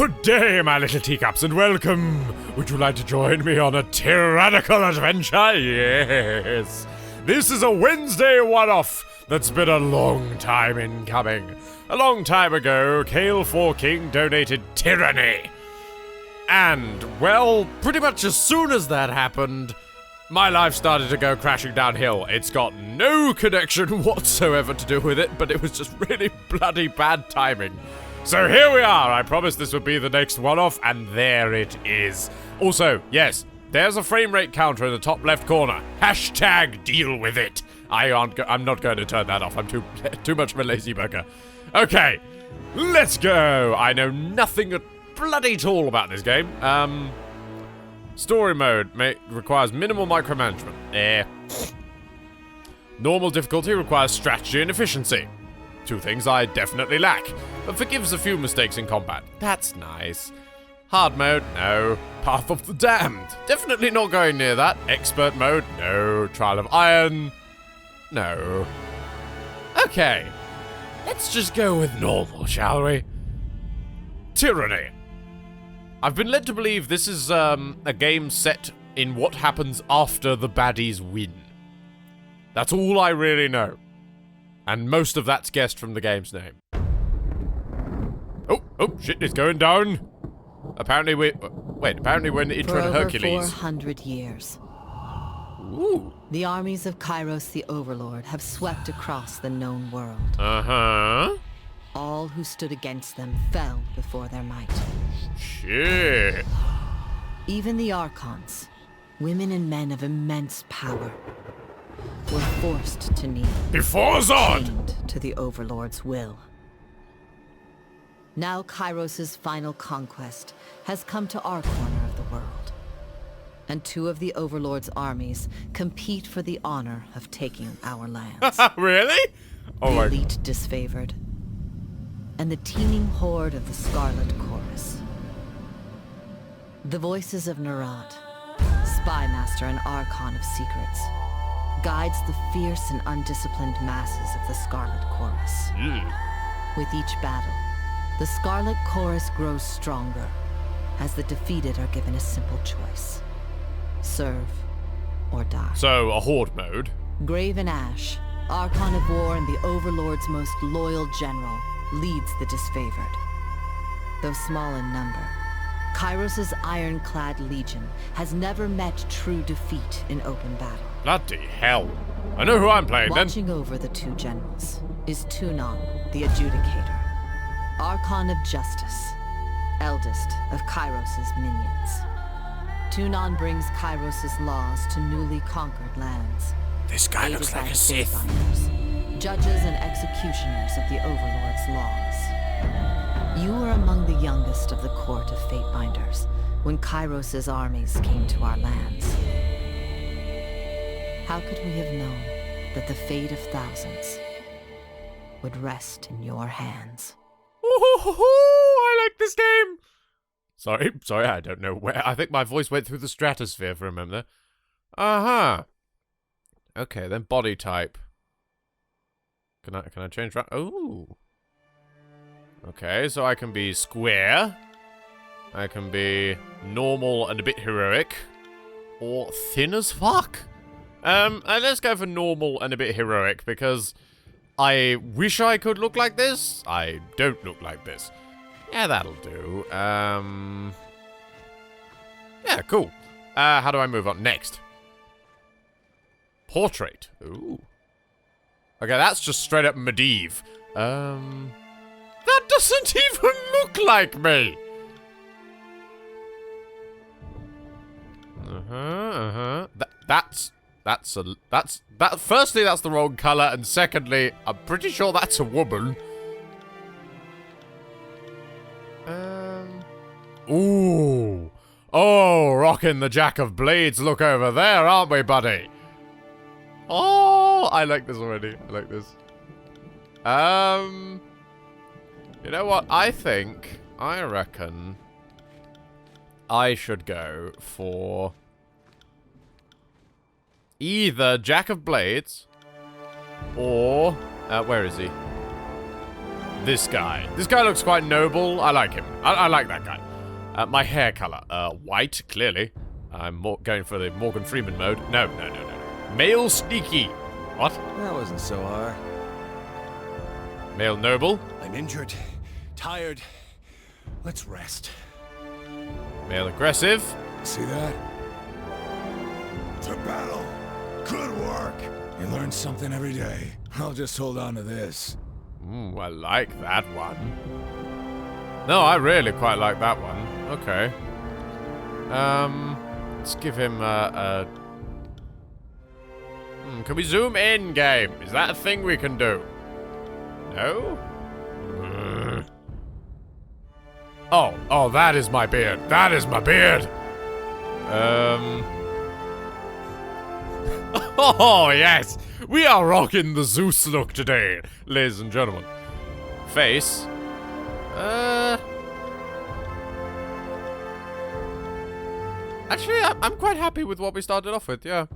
Good day, my little teacups, and welcome. Would you like to join me on a tyrannical adventure? Yes. This is a Wednesday one-off that's been a long time in coming. A long time ago, Kale 4 King donated Tyranny. And, well, pretty much as soon as that happened, my life started to go crashing downhill. It's got no connection whatsoever to do with it, but it was just really bloody bad timing. So here we are. I promised this would be the next one-off, and there it is. Also, yes, there's a frame rate counter in the top left corner. Hashtag deal with it. I'm not going to turn that off. I'm too much of a lazy bugger. Okay, let's go. I know nothing at bloody all about this game. Story mode requires minimal micromanagement. Normal difficulty requires strategy and efficiency. Two things I definitely lack, but forgives a few mistakes in combat. That's nice. Hard mode? No. Path of the Damned? Definitely not going near that. Expert mode? No. Trial of Iron? No. Okay. Let's just go with normal, shall we? Tyranny. I've been led to believe this is a game set in what happens after the baddies win. That's all I really know. And most of that's guessed from the game's name. Oh, shit, it's going down. Apparently we're in the intro to Hercules. For over 400 years. Ooh. The armies of Kairos the Overlord have swept across the known world. Uh-huh. All who stood against them fell before their might. Shit. Even the Archons, women and men of immense power, were forced to kneel. Before Zod! Chained to the Overlord's will. Now Kairos' final conquest has come to our corner of the world. And two of the Overlord's armies compete for the honor of taking our lands. Really? Oh the elite disfavored. And the teeming horde of the Scarlet Chorus. The voices of Nerat, spymaster and Archon of secrets, guides the fierce and undisciplined masses of the Scarlet Chorus. With each battle, the Scarlet Chorus grows stronger, as the defeated are given a simple choice. Serve or die. So, a horde mode. Graven Ash, Archon of War and the Overlord's most loyal general, leads the disfavored. Though small in number, Kairos' ironclad legion has never met true defeat in open battle. Bloody hell. I know who I'm playing Watching over the two generals is Tunon, the Adjudicator, Archon of Justice, eldest of Kairos' minions. Tunon brings Kairos' laws to newly conquered lands. This guy looks like a Sith. Fatebinders, judges and executioners of the Overlord's laws. You were among the youngest of the court of Fatebinders when Kairos' armies came to our lands. How could we have known that the fate of thousands would rest in your hands? I like this game. Sorry, I don't know where. I think my voice went through the stratosphere for a moment there. Uh-huh. Okay, then body type. Can I change that? Oh. Okay, so I can be square. I can be normal and a bit heroic. Or thin as fuck. Let's go for normal and a bit heroic, because I wish I could look like this. I don't look like this. Yeah, that'll do. Yeah, cool. How do I move on? Next. Portrait. Ooh. Okay, that's just straight up medieval. That doesn't even look like me. Firstly, that's the wrong color, and secondly, I'm pretty sure that's a woman. Ooh. Oh, rocking the Jack of Blades look over there, aren't we, buddy? Oh, I like this already. I like this. You know what? I reckon I should go for either Jack of Blades or, where is he? this guy. This guy looks quite noble. I like him. I like that guy. My hair color. White, clearly. I'm going for the Morgan Freeman mode. No. Male sneaky. What? That wasn't so hard. Male noble. I'm injured, tired. Let's rest. Male aggressive. See that? To battle. Good work. You learn something every day. I'll just hold on to this. Ooh, I like that one. No, I really quite like that one. Okay. Let's give him can we zoom in, game? Is that a thing we can do? No? Oh, that is my beard. That is my beard. Oh, yes. We are rocking the Zeus look today, ladies and gentlemen. Face. Actually, I'm quite happy with what we started off with, yeah.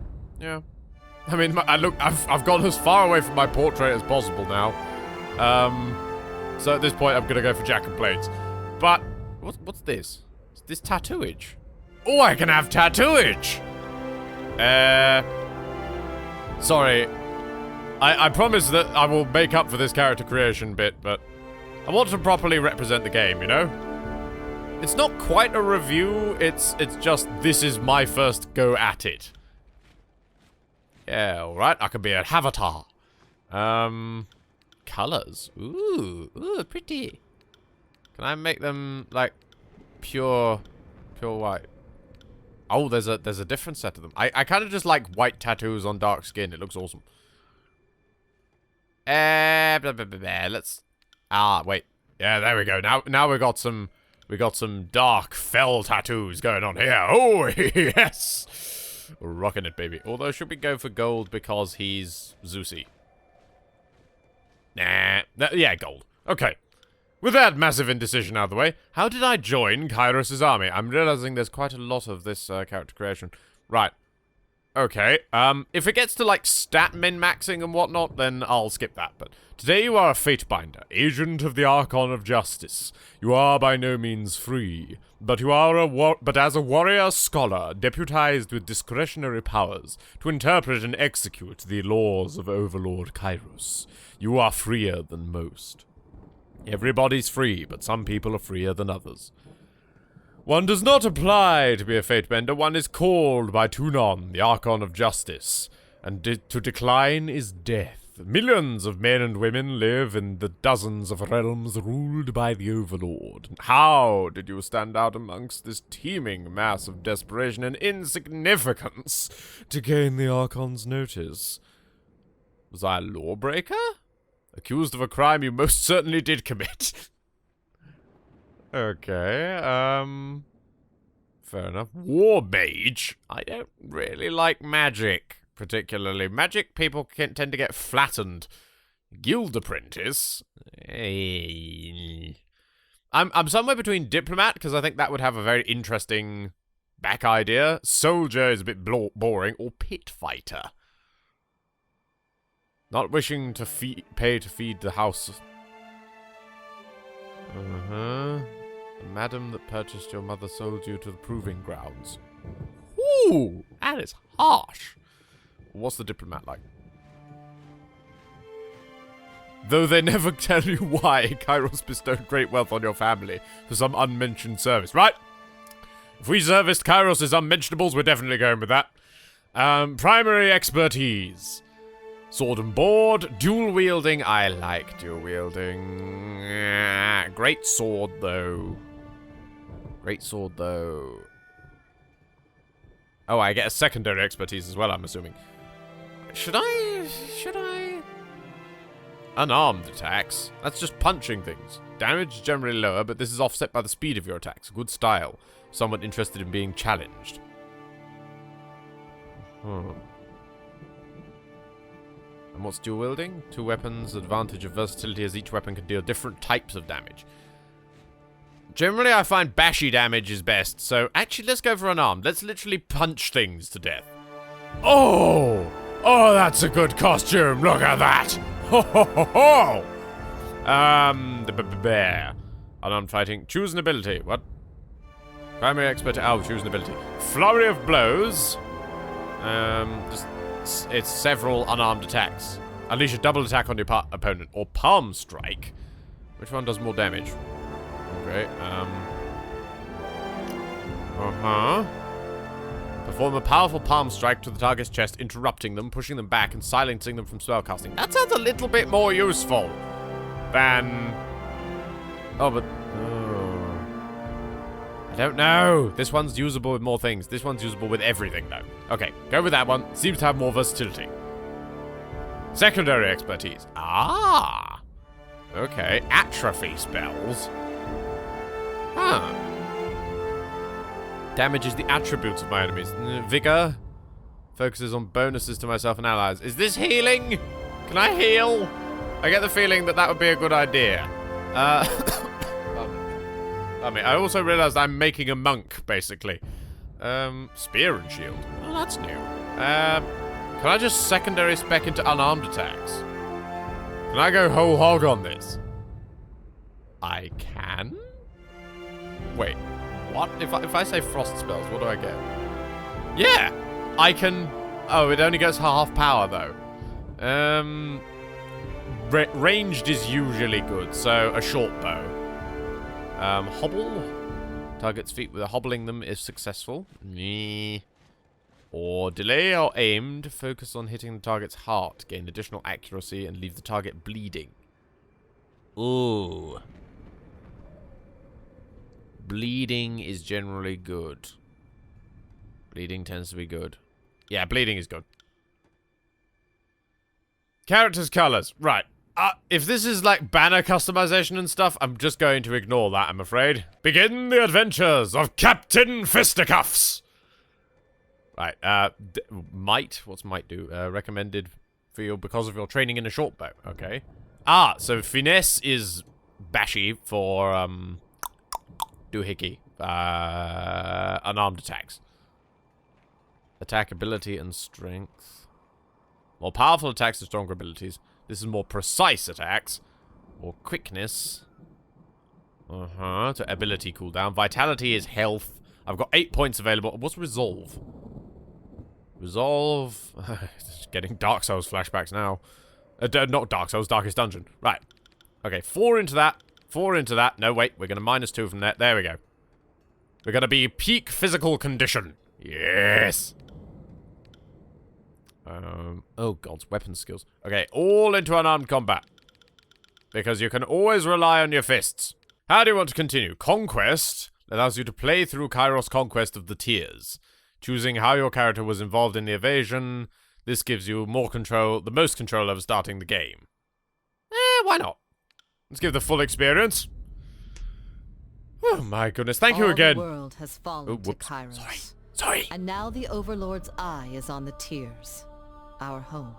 I mean, I've gone as far away from my portrait as possible now. So at this point, I'm gonna go for Jack and Blades. But, what's this? Is this tattooage? Oh, I can have tattooage! Sorry. I promise that I will make up for this character creation bit, but I want to properly represent the game, you know? It's not quite a review, it's just this is my first go at it. Yeah, alright, I could be a avatar. Colors. Ooh, pretty. Can I make them like pure white? Oh, there's a different set of them. I kind of just like white tattoos on dark skin. It looks awesome. Let's. Wait. Yeah, there we go. Now we got some dark fell tattoos going on here. Oh yes, rocking it, baby. Although should we go for gold because he's Zeusy? Nah. Yeah, gold. Okay. With that massive indecision out of the way, how did I join Kairos' army? I'm realizing there's quite a lot of this character creation. Right. Okay. If it gets to, like, stat min-maxing and whatnot, then I'll skip that. But today you are a Fatebinder, agent of the Archon of Justice. You are by no means free, but you are but as a warrior scholar, deputized with discretionary powers to interpret and execute the laws of Overlord Kairos. You are freer than most. Everybody's free, but some people are freer than others. One does not apply to be a Fatebender, one is called by Tunon, the Archon of Justice, and to decline is death. Millions of men and women live in the dozens of realms ruled by the Overlord. How did you stand out amongst this teeming mass of desperation and insignificance to gain the Archon's notice? Was I a lawbreaker? Accused of a crime you most certainly did commit. Okay, fair enough. War mage? I don't really like magic, particularly. Magic people tend to get flattened. Guild apprentice? I'm somewhere between diplomat, because I think that would have a very interesting back idea. Soldier is a bit boring. Or pit fighter. Not wishing to pay to feed the house. The madam that purchased your mother sold you to the proving grounds. Ooh, that is harsh. What's the diplomat like? Though they never tell you why, Kairos bestowed great wealth on your family for some unmentioned service. Right? If we serviced Kairos' unmentionables, we're definitely going with that. Primary expertise. Sword and board, dual wielding. I like dual wielding. Great sword, though. Great sword, though. Oh, I get a secondary expertise as well, I'm assuming. Should I? Unarmed attacks. That's just punching things. Damage is generally lower, but this is offset by the speed of your attacks. Good style. Someone interested in being challenged. And what's dual wielding? Two weapons, advantage of versatility as each weapon can deal different types of damage. Generally, I find bashy damage is best, so actually let's go for unarmed. Let's literally punch things to death. Oh! Oh, that's a good costume! Look at that! Ho ho ho ho! Bear. Unarmed fighting. Choose an ability. What? Primary expert. Oh, choose an ability. Flurry of blows. It's several unarmed attacks. Unleash a double attack on your opponent. Or palm strike. Which one does more damage? Okay, Perform a powerful palm strike to the target's chest, interrupting them, pushing them back, and silencing them from spellcasting. That sounds a little bit more useful than... Oh, but... I don't know. This one's usable with more things. This one's usable with everything, though. Okay, go with that one. Seems to have more versatility. Secondary expertise. Ah! Okay, atrophy spells. Huh. Damages the attributes of my enemies. Vigor. Focuses on bonuses to myself and allies. Is this healing? Can I heal? I get the feeling that that would be a good idea. I also realized I'm making a monk, basically. Spear and shield. Oh, that's new. Can I just secondary spec into unarmed attacks? Can I go whole hog on this? I can? Wait, what? If I say frost spells, what do I get? Yeah! I can... Oh, it only goes half power, though. Ranged is usually good, so a short bow. Hobble. Target's feet with hobbling them is successful. Or delay or aimed. Focus on hitting the target's heart. Gain additional accuracy and leave the target bleeding. Ooh. Bleeding is generally good. Bleeding tends to be good. Yeah, bleeding is good. Characters' colors. Right. If this is like banner customization and stuff, I'm just going to ignore that, I'm afraid. Begin the adventures of Captain Fisticuffs! Right, might. What's might do? Recommended for you because of your training in a short bow. Okay. So finesse is bashy for, doohickey. Unarmed attacks. Attack ability and strength. More powerful attacks and stronger abilities. This is more precise attacks. Or quickness. To ability cooldown. Vitality is health. I've got 8 points available. What's resolve? Resolve. Getting Dark Souls flashbacks now. Not Dark Souls, Darkest Dungeon. Right. Okay, 4 into that. 4 into that. No, wait. We're going to -2 from that. There we go. We're going to be peak physical condition. Yes. Oh, God's weapon skills. Okay, all into unarmed combat. Because you can always rely on your fists. How do you want to continue? Conquest allows you to play through Kairos' conquest of the tiers. Choosing how your character was involved in the evasion, this gives you more control, the most control over starting the game. Why not? Let's give the full experience. Oh my goodness, thank you again. The world has fallen to Kairos. Sorry. And now the Overlord's eye is on the tiers. Our home.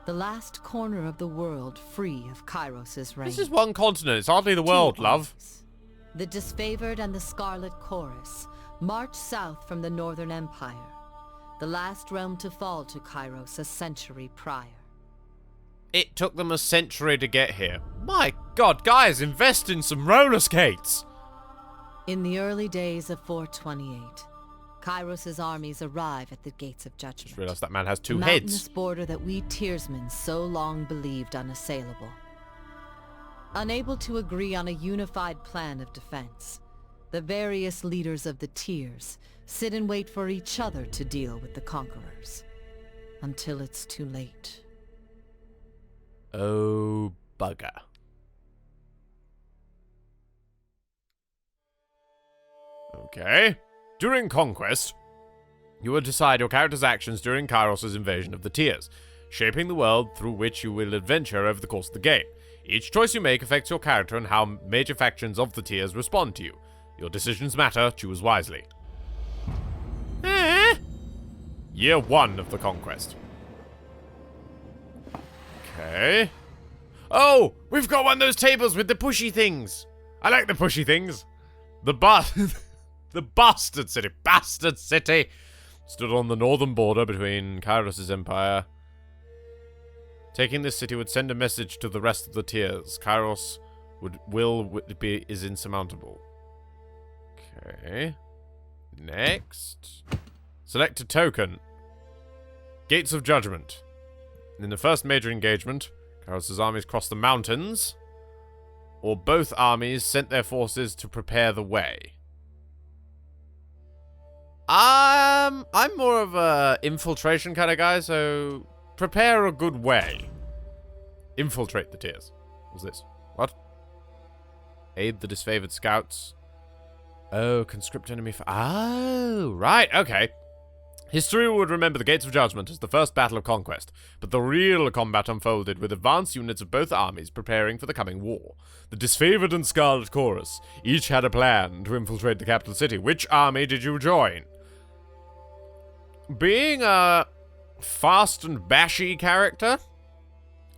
The last corner of the world free of Kairos' reign. This is one continent, it's hardly the world, love. The disfavored and the Scarlet Chorus march south from the Northern Empire, the last realm to fall to Kairos a century prior. It took them a century to get here. My God, guys, invest in some roller skates! In the early days of 428, Kairos' armies arrive at the Gates of Judgment. Just realized that man has 2 the heads. Mountainous border that we Tiersmen so long believed unassailable. Unable to agree on a unified plan of defense, the various leaders of the tiers sit and wait for each other to deal with the conquerors. Until it's too late. Oh, bugger. Okay. During Conquest, you will decide your character's actions during Kairos' invasion of the tiers, shaping the world through which you will adventure over the course of the game. Each choice you make affects your character and how major factions of the tiers respond to you. Your decisions matter, choose wisely. Year 1 of the Conquest. Okay. Oh, we've got one of those tables with the pushy things. I like the pushy things. The bastard city, stood on the northern border between Kairos' empire Taking this city would send a message to the rest of the tiers. Kairos is insurmountable. Okay. Next. Select a token. Gates of Judgment. In the first major engagement, Kairos' armies crossed the mountains, or both armies sent their forces to prepare the way. I'm more of a infiltration kind of guy, so prepare a good way. Infiltrate the tiers. What's this? What? Aid the disfavored scouts. Oh, conscript enemy. Oh, right, okay. History would remember the Gates of Judgment as the first battle of conquest, but the real combat unfolded with advanced units of both armies preparing for the coming war. The Disfavored and Scarlet Chorus each had a plan to infiltrate the capital city. Which army did you join? Being a fast and bashy character,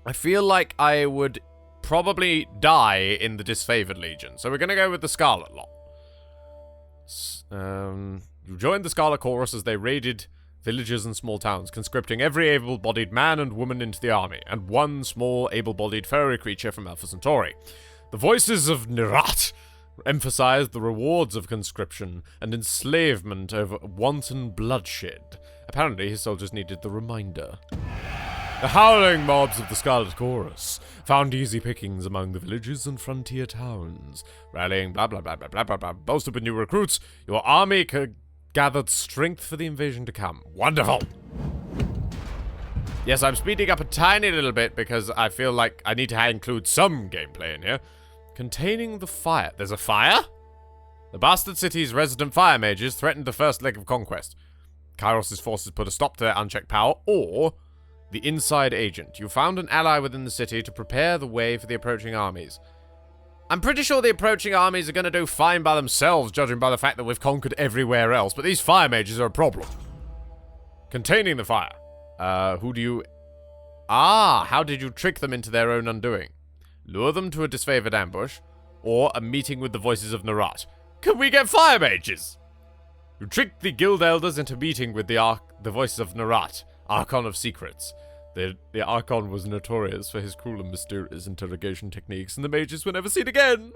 I feel like I would probably die in the Disfavored Legion, so we're gonna go with the Scarlet lot. You joined the Scarlet Chorus as they raided villages and small towns, conscripting every able-bodied man and woman into the army, and one small able-bodied furry creature from Alpha Centauri. The voices of Nerat emphasized the rewards of conscription and enslavement over wanton bloodshed. Apparently, his soldiers needed the reminder. The howling mobs of the Scarlet Chorus found easy pickings among the villages and frontier towns. Rallying blah blah blah blah blah blah blah. Bolstered with new recruits, your army gathered strength for the invasion to come. Wonderful! Yes, I'm speeding up a tiny little bit because I feel like I need to include some gameplay in here. Containing the fire. There's a fire? The Bastard City's resident fire mages threatened the first leg of conquest. Kairos' forces put a stop to their unchecked power, or the inside agent. You found an ally within the city to prepare the way for the approaching armies. I'm pretty sure the approaching armies are going to do fine by themselves, judging by the fact that we've conquered everywhere else, but these fire mages are a problem. Containing the fire. Who do you... Ah, how did you trick them into their own undoing? Lure them to a disfavored ambush, or a meeting with the voices of Nerat. Can we get fire mages? You tricked the guild elders into meeting with the voices of Nerat, Archon of Secrets. The Archon was notorious for his cruel and mysterious interrogation techniques, and the mages were never seen again.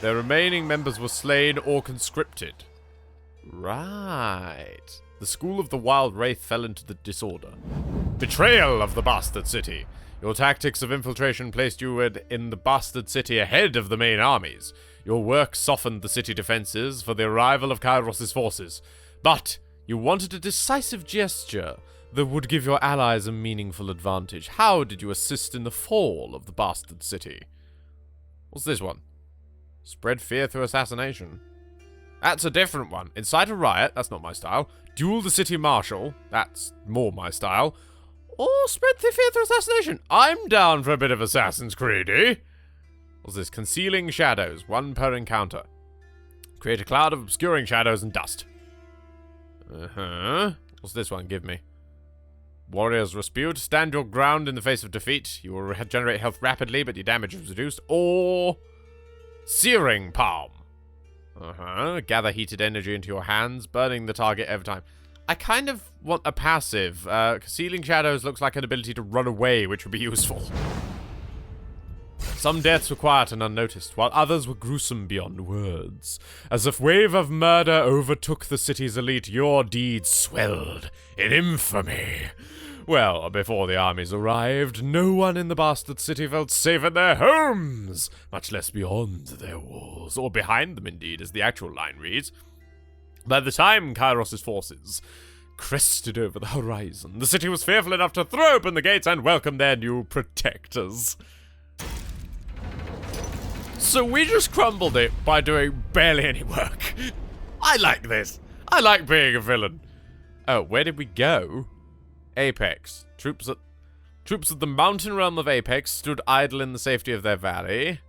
Their remaining members were slain or conscripted. Right. The School of the Wild Wraith fell into the disorder. Betrayal of the Bastard City. Your tactics of infiltration placed you in the Bastard City ahead of the main armies. Your work softened the city defenses for the arrival of Kairos' forces. But you wanted a decisive gesture that would give your allies a meaningful advantage. How did you assist in the fall of the Bastard City? What's this one? Spread fear through assassination. That's a different one. Incite a riot, that's not my style. Duel the city marshal, that's more my style. Or spread the fear through assassination. I'm down for a bit of Assassin's Creed-y. What's this? Concealing shadows, one per encounter. Create a cloud of obscuring shadows and dust. What's this one? Give me. Warrior's Respute. Stand your ground in the face of defeat. You will regenerate health rapidly, but your damage is reduced. Or Searing Palm. Gather heated energy into your hands, burning the target every time. I kind of want a passive. Concealing shadows looks like an ability to run away, which would be useful. Some deaths were quiet and unnoticed, while others were gruesome beyond words. As a wave of murder overtook the city's elite, your deeds swelled in infamy. Well, before the armies arrived, no one in the Bastard City felt safe in their homes, much less beyond their walls, or behind them indeed, as the actual line reads. By the time Kairos' forces crested over the horizon, the city was fearful enough to throw open the gates and welcome their new protectors. So we just crumbled it by doing barely any work. I like this. I like being a villain. Oh, where did we go? Apex. Troops of the mountain realm of Apex stood idle in the safety of their valley,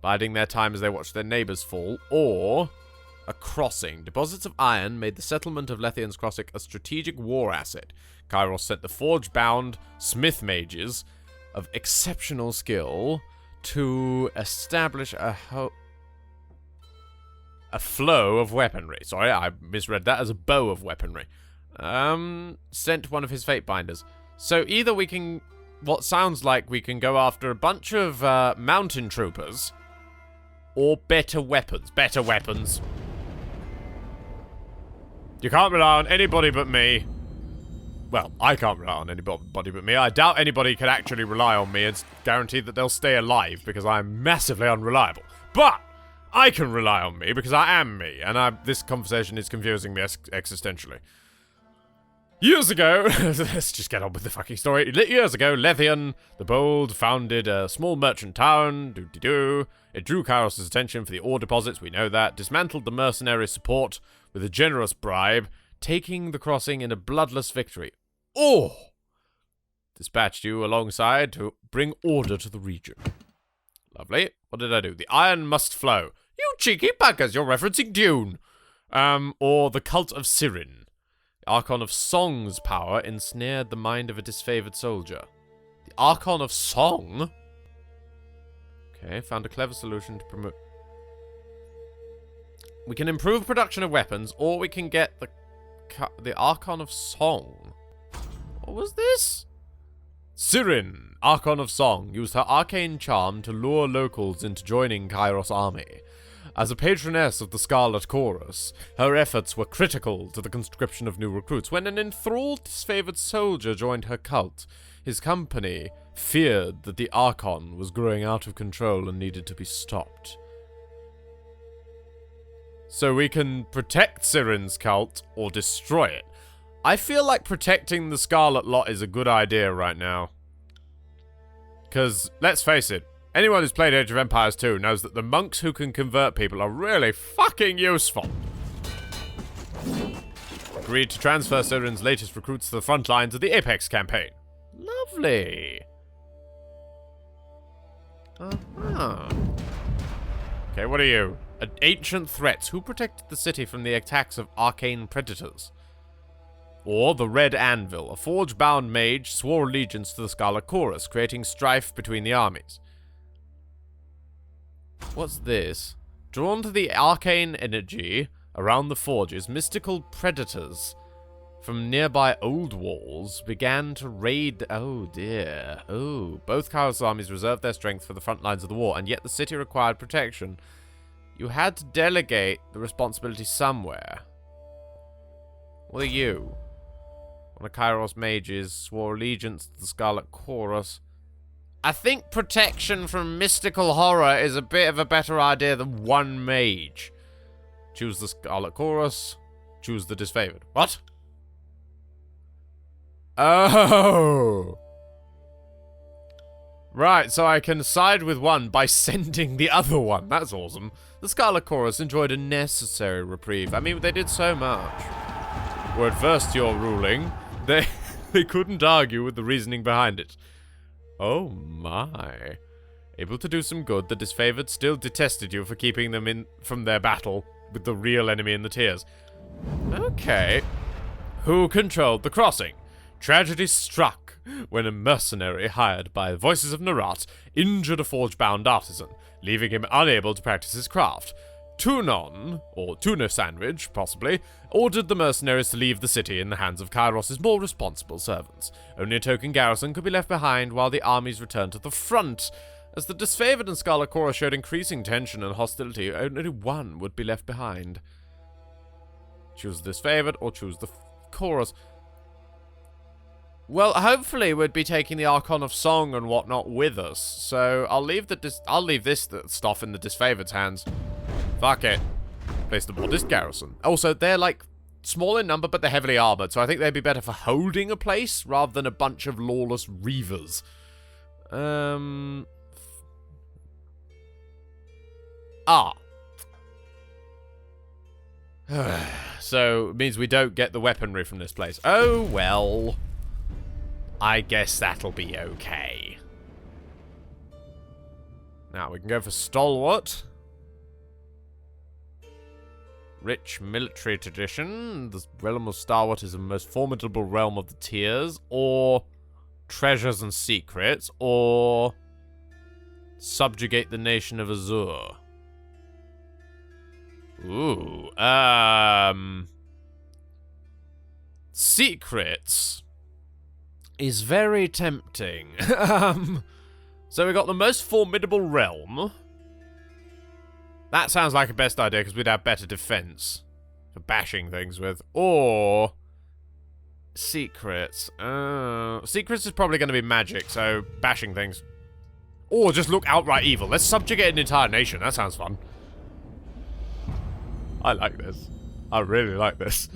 biding their time as they watched their neighbors fall. Or a crossing. Deposits of iron made the settlement of Lethian's Crossing a strategic war asset. Kairos sent the forge-bound smith mages of exceptional skill to establish a A flow of weaponry. Sorry, I misread that as a bow of weaponry. Sent one of his Fatebinders. So either we can... What sounds like we can go after a bunch of mountain troopers. Or better weapons. Better weapons. You can't rely on anybody but me. Well, I can't rely on anybody but me. I doubt anybody can actually rely on me and guarantee that they'll stay alive because I'm massively unreliable. But I can rely on me because I am me, and this conversation is confusing me existentially. Years ago, let's just get on with the fucking story. Years ago, Lethian the Bold founded a small merchant town. Doo-dee-doo. It drew Kairos' attention for the ore deposits, we know that. Dismantled the mercenary support with a generous bribe, taking the crossing in a bloodless victory. Oh! Dispatched you alongside to bring order to the region. Lovely. What did I do? The iron must flow. You cheeky buggers, you're referencing Dune. Or the cult of Sirin. The Archon of Song's power ensnared the mind of a disfavored soldier. The Archon of Song? Okay, found a clever solution to promote... We can improve production of weapons, or we can get the Archon of Song. What was this? Sirin, Archon of Song, used her arcane charm to lure locals into joining Kairos' army. As a patroness of the Scarlet Chorus, her efforts were critical to the conscription of new recruits. When an enthralled, disfavored soldier joined her cult, his company feared that the Archon was growing out of control and needed to be stopped. So we can protect Sirin's cult or destroy it. I feel like protecting the Scarlet Lot is a good idea right now. Because, let's face it, anyone who's played Age of Empires 2 knows that the monks who can convert people are really fucking useful. Agreed to transfer Sirin's latest recruits to the front lines of the Apex campaign. Lovely. Okay, what are you? Ancient threats. Who protected the city from the attacks of arcane predators? Or the Red Anvil. A forge-bound mage swore allegiance to the Scarlet Chorus, creating strife between the armies. What's this? Drawn to the arcane energy around the forges, mystical predators from nearby old walls began to raid... Oh, dear. Oh, both Kairos armies reserved their strength for the front lines of the war, and yet the city required protection. You had to delegate the responsibility somewhere. What are you? One of Kairos mages swore allegiance to the Scarlet Chorus. I think protection from mystical horror is a bit of a better idea than one mage. Choose the Scarlet Chorus. Choose the disfavored. What? Oh! Right, so I can side with one by sending the other one. That's awesome. The Scarlet Chorus enjoyed a necessary reprieve. I mean, they did so much. Were adverse to your ruling, they couldn't argue with the reasoning behind it. Oh my. Able to do some good, the disfavored still detested you for keeping them from their battle with the real enemy in the tiers. Okay. Who controlled the crossing? Tragedy struck when a mercenary hired by the Voices of Narat injured a forge-bound artisan, leaving him unable to practice his craft. Tunon, or Tuna Sandwich, possibly, ordered the mercenaries to leave the city in the hands of Kairos' more responsible servants. Only a token garrison could be left behind while the armies returned to the front. As the disfavored and Scarlet Chorus showed increasing tension and hostility, only one would be left behind. Choose the disfavored or choose the chorus. Well, hopefully we'd be taking the Archon of Song and whatnot with us, so I'll leave this stuff in the disfavored's hands. Fuck it. Place the modest garrison. Also, they're like small in number, but they're heavily armored, so I think they'd be better for holding a place rather than a bunch of lawless reavers. So, it means we don't get the weaponry from this place. Oh, well. I guess that'll be okay. Now, we can go for Stalwart. Rich military tradition. The realm of Stalwart is the most formidable realm of the tiers. Or treasures and secrets. Or subjugate the nation of Azur. Ooh, secrets is very tempting. So we got the most formidable realm. That sounds like a best idea because we'd have better defense for bashing things with. Or secrets. Secrets is probably going to be magic, so bashing things. Or just look outright evil. Let's subjugate an entire nation. That sounds fun. I like this. I really like this.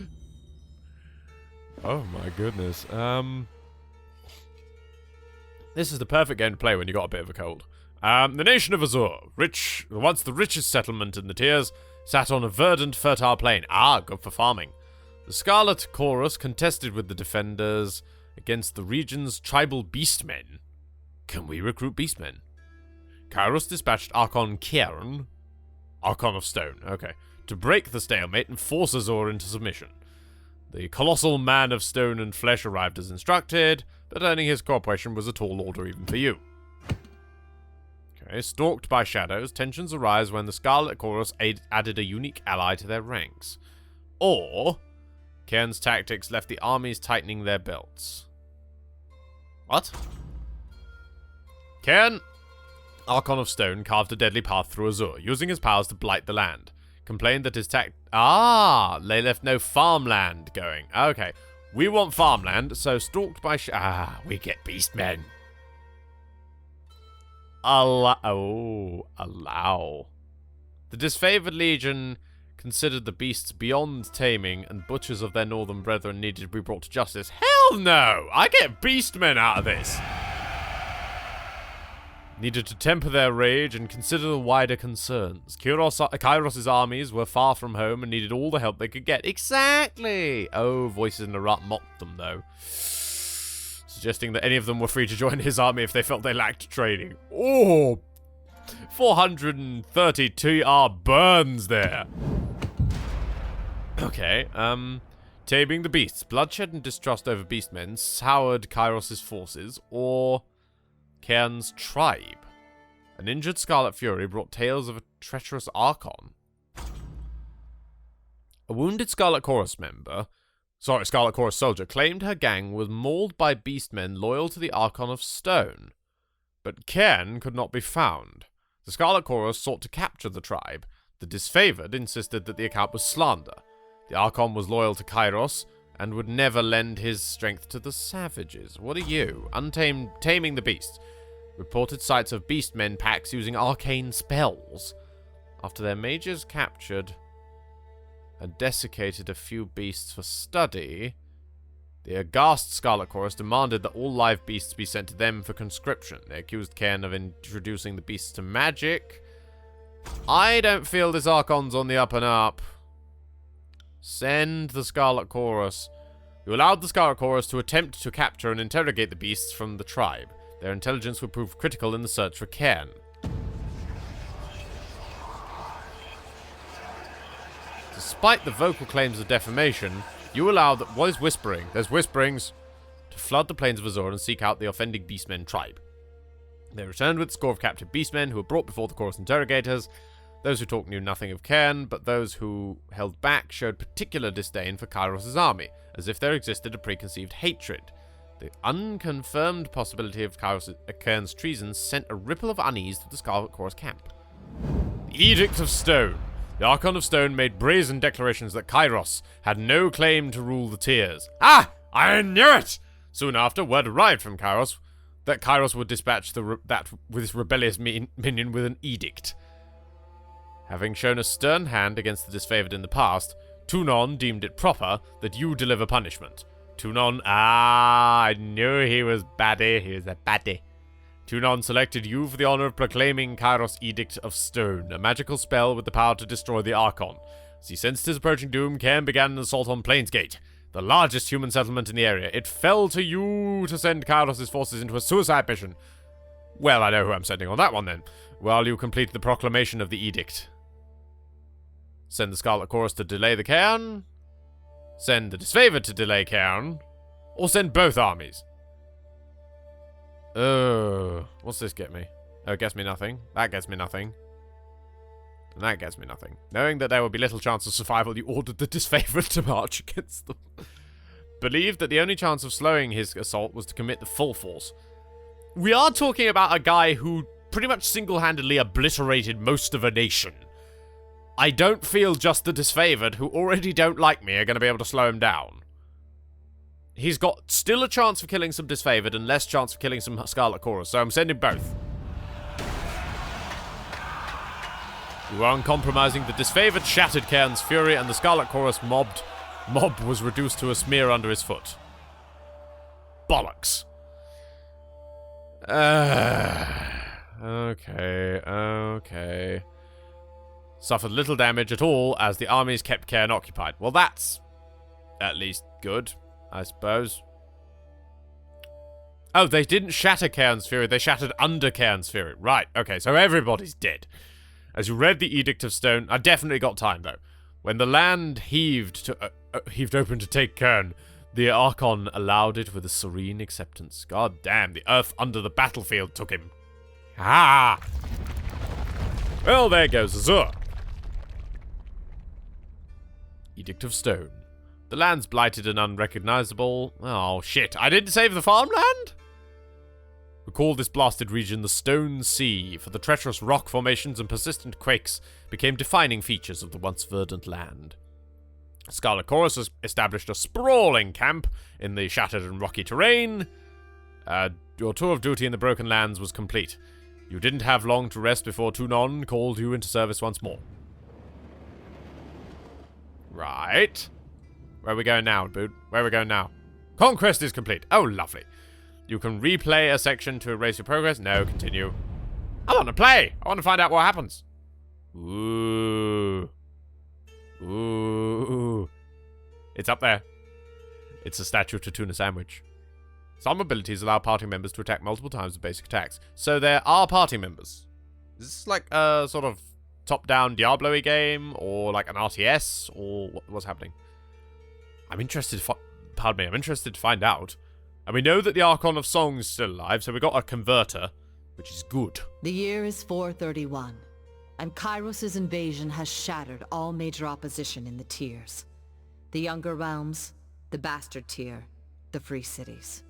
Oh my goodness. This is the perfect game to play when you got a bit of a cold. The nation of Azur, once the richest settlement in the tiers, sat on a verdant, fertile plain. Ah, good for farming. The Scarlet Chorus contested with the defenders against the region's tribal beastmen. Can we recruit beastmen? Kairos dispatched Archon Kiern, Archon of Stone, okay, to break the stalemate and force Azur into submission. The colossal man of stone and flesh arrived as instructed, but earning his cooperation was a tall order even for you. Okay, stalked by shadows, tensions arise when the Scarlet Chorus added a unique ally to their ranks. Or, Cairn's tactics left the armies tightening their belts. What? Cairn, Archon of Stone, carved a deadly path through Azur, using his powers to blight the land. Complained that his they left no farmland going. Okay, we want farmland, so stalked by we get beastmen. Allow. The disfavored legion considered the beasts beyond taming, and butchers of their northern brethren needed to be brought to justice. Hell no! I get beastmen out of this! Needed to temper their rage and consider the wider concerns. Kairos' armies were far from home and needed all the help they could get. Exactly! Oh, voices in the rut mocked them, though, suggesting that any of them were free to join his army if they felt they lacked training. Oh! 430 TR burns there. Okay, taming the beasts. Bloodshed and distrust over beastmen soured Kairos' forces, or Cairn's tribe. An injured Scarlet Fury brought tales of a treacherous Archon. A wounded Scarlet Chorus soldier claimed her gang was mauled by beastmen loyal to the Archon of Stone. But Cairn could not be found. The Scarlet Chorus sought to capture the tribe. The disfavored insisted that the account was slander. The Archon was loyal to Kairos and would never lend his strength to the savages. What are you? Taming the beasts. Reported sights of beastmen packs using arcane spells. After their mages captured and desiccated a few beasts for study, the aghast Scarlet Chorus demanded that all live beasts be sent to them for conscription. They accused Cairn of introducing the beasts to magic. I don't feel this Archon's on the up and up. Send the Scarlet Chorus. You allowed the Scarlet Chorus to attempt to capture and interrogate the beasts from the tribe. Their intelligence would prove critical in the search for Cairn. Despite the vocal claims of defamation, you allowed that what is whispering? There's whisperings to flood the plains of Azur and seek out the offending beastmen tribe. They returned with a score of captured beastmen who were brought before the chorus interrogators. Those who talked knew nothing of Cairn, but those who held back showed particular disdain for Kairos' army, as if there existed a preconceived hatred. The unconfirmed possibility of Cairn's treason sent a ripple of unease through the Scarlet Chorus camp. The Edict of Stone. The Archon of Stone made brazen declarations that Kairos had no claim to rule the tiers. Ah! I knew it! Soon after, word arrived from Kairos that Kairos would dispatch this rebellious minion with an edict. Having shown a stern hand against the disfavored in the past, Tunon deemed it proper that you deliver punishment. Tunon, I knew he was baddie. He was a baddie. Tunon selected you for the honor of proclaiming Kairos' Edict of Stone, a magical spell with the power to destroy the Archon. As he sensed his approaching doom, Cairn began an assault on Plainsgate, the largest human settlement in the area. It fell to you to send Kairos' forces into a suicide mission. Well, I know who I'm sending on that one then. While you complete the proclamation of the edict. Send the Scarlet Chorus to delay the Cairn. Send the disfavored to delay Cairn. Or send both armies. What's this get me? Oh, it gets me nothing. That gets me nothing. And that gets me nothing. Knowing that there would be little chance of survival, you ordered the disfavored to march against them. Believed that the only chance of slowing his assault was to commit the full force. We are talking about a guy who pretty much single-handedly obliterated most of a nation. I don't feel just the disfavored, who already don't like me, are going to be able to slow him down. He's got still a chance of killing some disfavored and less chance of killing some Scarlet Chorus, so I'm sending both. You were uncompromising. The disfavored shattered Cairn's fury, and the Scarlet Chorus mob was reduced to a smear under his foot. Bollocks. Okay. Suffered little damage at all as the armies kept Cairn occupied. Well, that's at least good, I suppose. Oh, they didn't shatter Cairn's fury. They shattered under Cairn's fury. Right, okay, so everybody's dead. As you read the Edict of Stone, I definitely got time, though. When the land heaved open to take Cairn, the Archon allowed it with a serene acceptance. God damn, the earth under the battlefield took him. Ha! Well, there goes Azur. Edict of Stone. The land's blighted and unrecognizable. Oh, shit. I didn't save the farmland? We call this blasted region the Stone Sea, for the treacherous rock formations and persistent quakes became defining features of the once verdant land. Scarlet Chorus has established a sprawling camp in the shattered and rocky terrain. Your tour of duty in the Broken Lands was complete. You didn't have long to rest before Tunon called you into service once more. Right. Where are we going now, Boot? Where are we going now? Conquest is complete. Oh, lovely. You can replay a section to erase your progress. No, continue. I want to play. I want to find out what happens. Ooh. It's up there. It's a statue to tuna sandwich. Some abilities allow party members to attack multiple times with basic attacks. So there are party members. Is this like a sort of top-down Diablo-y game? Or like an RTS? Or what's happening? I'm interested to find out. And we know that the Archon of Song is still alive, so we got a converter, which is good. The year is 431, and Kairos' invasion has shattered all major opposition in the tiers. The Younger Realms, the Bastard Tier, the Free Cities.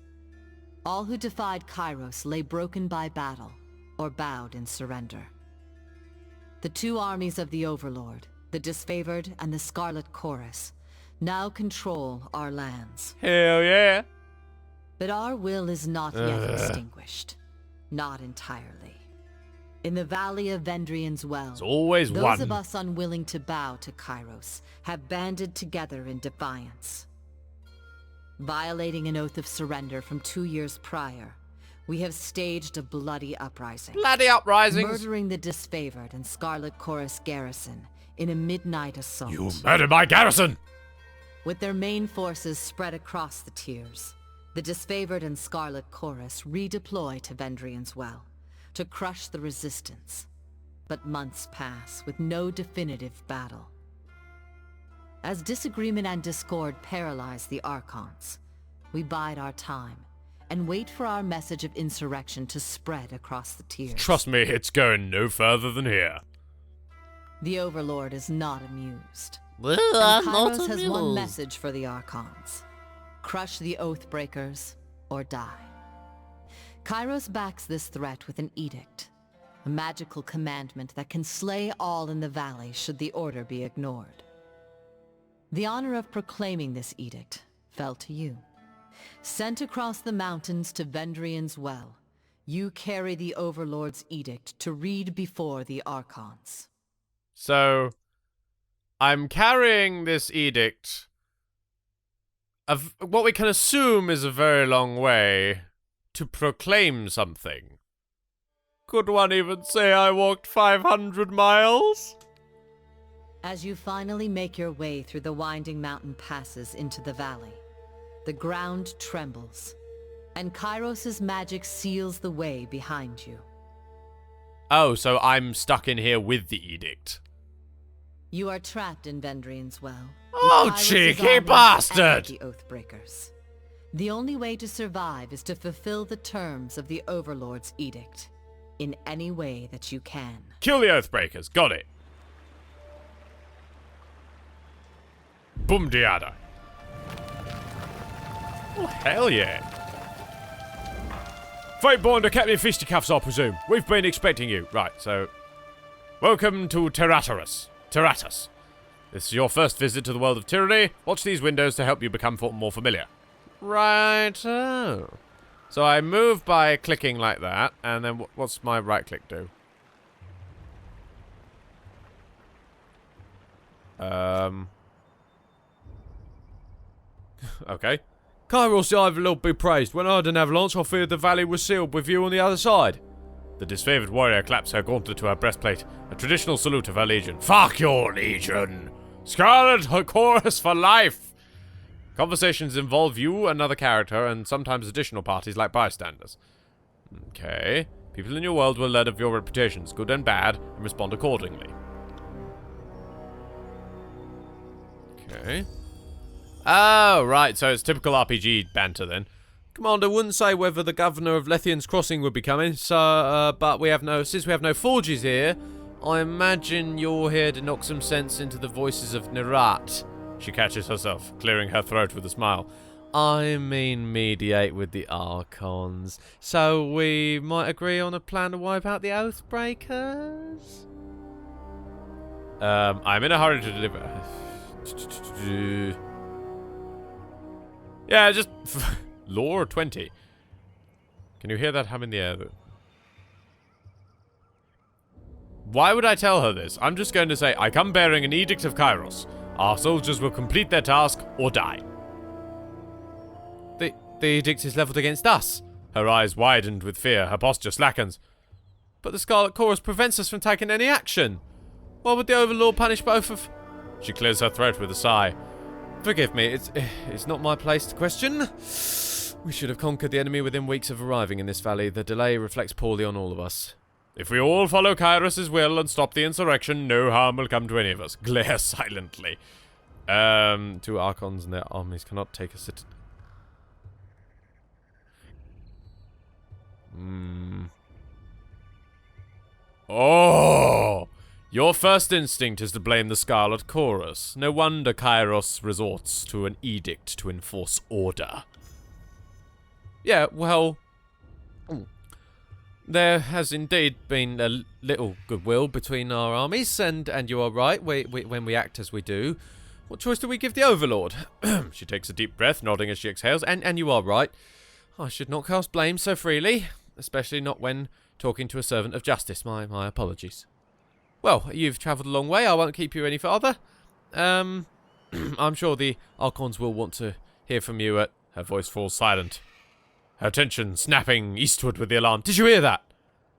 All who defied Kairos lay broken by battle, or bowed in surrender. The two armies of the Overlord, the Disfavored and the Scarlet Chorus, now control our lands. Hell yeah! But our will is not yet extinguished. Not entirely. In the Valley of Vendrian's Well, there's always those one of us unwilling to bow to Kairos have banded together in defiance. Violating an oath of surrender from 2 years prior, we have staged a bloody uprising. Bloody uprisings! Murdering the Disfavored and Scarlet Chorus garrison in a midnight assault. You murdered my garrison! With their main forces spread across the tiers, the Disfavored and Scarlet Chorus redeploy to Vendrian's Well to crush the resistance. But months pass with no definitive battle. As disagreement and discord paralyze the Archons, we bide our time and wait for our message of insurrection to spread across the tiers. Trust me, it's going no further than here. The Overlord is not amused. Well, And I'm Kairos not has one amused. message for the Archons. Crush the Oathbreakers, or die. Kairos backs this threat with an edict. A magical commandment that can slay all in the valley should the order be ignored. The honor of proclaiming this edict fell to you. Sent across the mountains to Vendrian's Well, you carry the Overlord's edict to read before the Archons. So, I'm carrying this edict of what we can assume is a very long way to proclaim something. Could one even say I walked 500 miles? As you finally make your way through the winding mountain passes into the valley, the ground trembles, and Kairos' magic seals the way behind you. Oh, so I'm stuck in here with the edict. You are trapped in Vendrian's Well. Oh, with Kairos' cheeky army bastard! and the Oathbreakers. The only way to survive is to fulfill the terms of the Overlord's edict, in any way that you can. Kill the Oathbreakers, got it. Boom diada. Oh, hell yeah. Fatebinder, Captain Fisticuffs, I presume. We've been expecting you. Right, so... Welcome to Terratus. This is your first visit to the world of tyranny. Watch these windows to help you become more familiar. Right. Oh. So I move by clicking like that, and then what's my right click do? Okay. Kairos the Overlord be praised. When I had an avalanche, I feared the valley was sealed with you on the other side. The disfavored warrior claps her gauntlet to her breastplate, a traditional salute of her legion. Fuck your legion! Scarlet Chorus for life! Conversations involve you, another character, and sometimes additional parties like bystanders. Okay. People in your world will learn of your reputations, good and bad, and respond accordingly. Okay. Oh, right, so it's typical RPG banter then. Commander wouldn't say whether the governor of Lethian's Crossing would be coming, so, but since we have no forges here, I imagine you're here to knock some sense into the voices of Nerat. She catches herself, clearing her throat with a smile. I mean mediate with the Archons, so we might agree on a plan to wipe out the Oathbreakers? I'm in a hurry to deliver... Yeah, just... Lore 20. Can you hear that hum in the air? Why would I tell her this? I'm just going to say, I come bearing an edict of Kairos. Our soldiers will complete their task or die. The edict is leveled against us. Her eyes widened with fear, her posture slackens. But the Scarlet Chorus prevents us from taking any action. Why would the Overlord punish both of... She clears her throat with a sigh. Forgive me, it's not my place to question. We should have conquered the enemy within weeks of arriving in this valley. The delay reflects poorly on all of us. If we all follow Kairos' will and stop the insurrection, no harm will come to any of us. Glare silently. Two Archons and their armies cannot take a sit... Oh! Your first instinct is to blame the Scarlet Chorus. No wonder Kairos resorts to an edict to enforce order. Yeah, well... There has indeed been a little goodwill between our armies, and you are right, when we act as we do. What choice do we give the Overlord? She takes a deep breath, nodding as she exhales, and you are right. I should not cast blame so freely, especially not when talking to a servant of justice. My apologies. Well, you've travelled a long way, I won't keep you any further. I'm sure the Archons will want to hear from you at... Her voice falls silent. Her attention snapping eastward with the alarm. Did you hear that?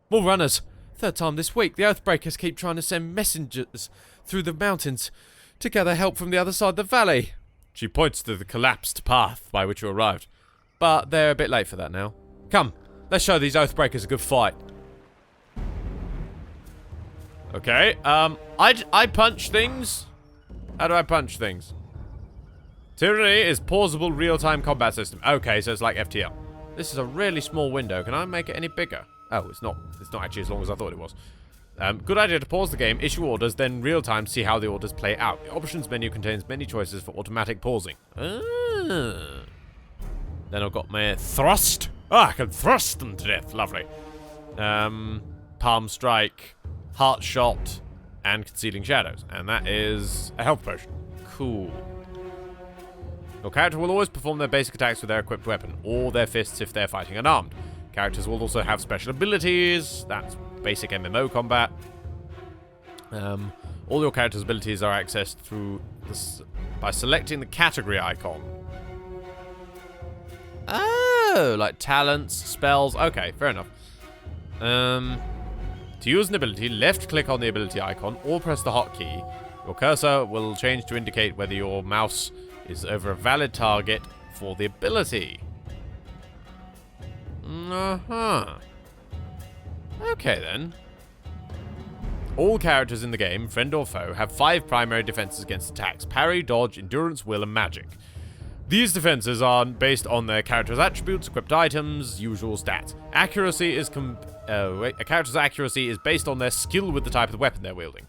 More runners. Third time this week. The Oathbreakers keep trying to send messengers through the mountains to gather help from the other side of the valley. She points to the collapsed path by which you arrived. But they're a bit late for that now. Come, let's show these Oathbreakers a good fight. Okay, I punch things? How do I punch things? Tyranny is pausable real-time combat system. Okay, so it's like FTL. This is a really small window. Can I make it any bigger? Oh, it's not. It's not actually as long as I thought it was. Good idea to pause the game, issue orders, then real-time see how the orders play out. The options menu contains many choices for automatic pausing. Ah. Then I've got my thrust. Ah, I can thrust them to death. Lovely. Palm strike, heart shot, and concealing shadows. And that is a health potion. Cool. Your character will always perform their basic attacks with their equipped weapon, or their fists if they're fighting unarmed. Characters will also have special abilities. That's basic MMO combat. All your character's abilities are accessed through by selecting the category icon. Oh, like talents, spells. Okay, fair enough. To use an ability, left-click on the ability icon or press the hotkey. Your cursor will change to indicate whether your mouse is over a valid target for the ability. Okay then. All characters in the game, friend or foe, have 5 primary defenses against attacks: parry, dodge, endurance, will, and magic. These defenses are based on their character's attributes, equipped items, usual stats. Accuracy is a character's accuracy is based on their skill with the type of weapon they're wielding.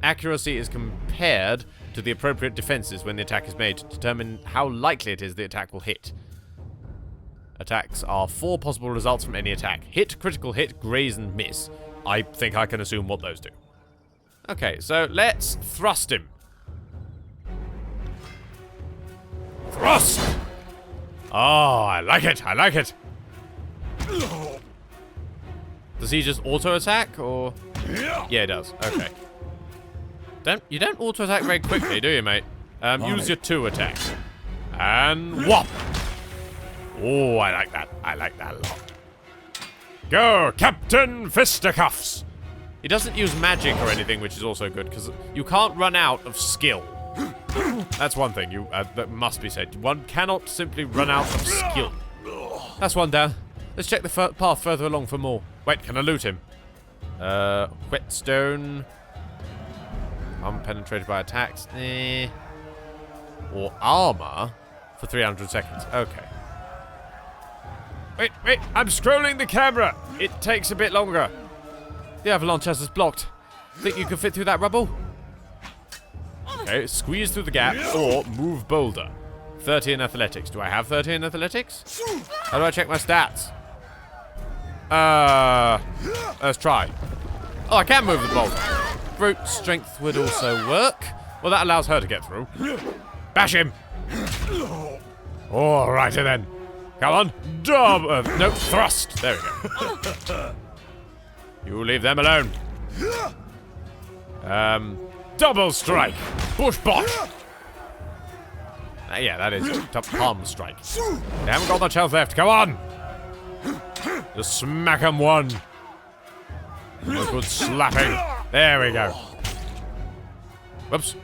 Accuracy is compared to the appropriate defenses when the attack is made to determine how likely it is the attack will hit. Attacks are 4 possible results from any attack. Hit, critical hit, graze, and miss. I think I can assume what those do. Okay, so let's thrust him. Thrust! Oh, I like it, I like it. Does he just auto-attack, or...? Yeah, he does. Okay. You don't auto-attack very quickly, do you, mate? Use your 2 attacks. And whop! Oh, I like that. I like that a lot. Go, Captain Fisticuffs! He doesn't use magic or anything, which is also good, because you can't run out of skill. That's one thing that must be said. One cannot simply run out of skill. That's one down. Let's check the path further along for more. Wait, can I loot him? Whetstone. Unpenetrated by attacks. Or armor for 300 seconds. Okay. Wait, I'm scrolling the camera. It takes a bit longer. The avalanche has us blocked. Think you can fit through that rubble? Okay, squeeze through the gap or move boulder. 30 in athletics. Do I have 30 in athletics? How do I check my stats? Let's try. Oh, I can move the boulder. Brute strength would also work. Well, that allows her to get through. Bash him. Alrighty then. Come on. No, thrust. There we go. You leave them alone. Double strike. Bush bosh. Yeah, that is palm strike. They haven't got much health left. Come on. Just smack 'em one. Good slapping. There we go. Whoops.